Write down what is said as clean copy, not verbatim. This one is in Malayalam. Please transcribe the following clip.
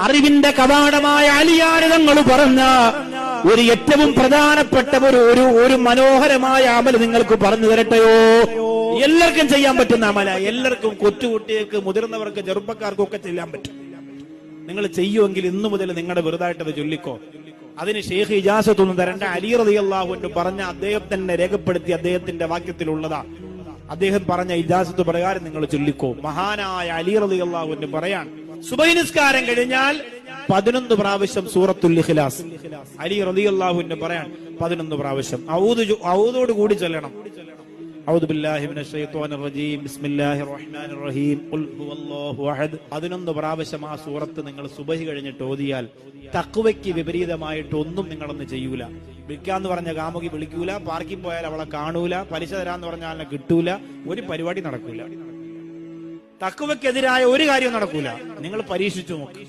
അറിവിന്റെ കവാടമായ അലിയാർ തങ്ങൾ പറഞ്ഞ ഒരു ഏറ്റവും പ്രധാനപ്പെട്ട ഒരു മനോഹരമായ അമൽ നിങ്ങൾക്ക് പറഞ്ഞു തരട്ടെയോ? എല്ലാവർക്കും ചെയ്യാൻ പറ്റുന്ന അമല, എല്ലാവർക്കും, കൊച്ചുകുട്ടികൾക്ക്, മുതിർന്നവർക്ക്, ചെറുപ്പക്കാർക്കും ഒക്കെ ചെയ്യാൻ പറ്റും. നിങ്ങൾ ചെയ്യുമെങ്കിൽ ഇന്നു മുതൽ നിങ്ങളുടെ വെറുതായിട്ടത് ചൊല്ലിക്കോ. അതിന് ഷെയ്ഖ് ഇജാസത്തൊന്നും തരണ്ട. അലി റളിയല്ലാഹു അൻഹു പറഞ്ഞ അദ്ദേഹം തന്നെ രേഖപ്പെടുത്തി അദ്ദേഹത്തിന്റെ വാക്യത്തിലുള്ളതാ. അദ്ദേഹം പറഞ്ഞ ഇജാസത്ത് പ്രകാരം നിങ്ങൾ ചൊല്ലിക്കോ. മഹാനായ അലി റളിയല്ലാഹു അൻഹു പറയാൻ, സുബഹി നിസ്കാരം കഴിഞ്ഞാൽ 11 പ്രാവശ്യം സൂറത്തുൽ ഇഖ്ലാസ് അലി റളിയല്ലാഹു അൻഹു പറയാൻ 11 പ്രാവശ്യം ഔദോട് കൂടി ചൊല്ലണം. അഊദു ബില്ലാഹി മിനശ് ശൈത്വാനിർ റജീം ബിസ്മില്ലാഹിർ റഹ്മാനിർ റഹീം ഖുൽ ഹുവല്ലാഹു അഹദ് 11 പ്രാവശ്യം ആ സൂറത്ത് നിങ്ങൾ സുബഹി കഴിഞ്ഞിട്ട് ഓതിയാൽ തഖ്വയ്ക്ക് വിപരീതമായിട്ട് ഒന്നും നിങ്ങളൊന്നും ചെയ്യൂല. വിളിക്കാന്ന് പറഞ്ഞ കാമുകി വിളിക്കൂല, പാർക്കിൽ പോയാൽ അവളെ കാണൂല, പലിശ തരാന്ന് പറഞ്ഞാൽ അവനെ കിട്ടൂല, ഒരു പരിപാടി നടക്കൂല. തഖ്വയ്ക്കെതിരായ ഒരു കാര്യം നടക്കൂല. നിങ്ങൾ പരീക്ഷിച്ചു നോക്ക്.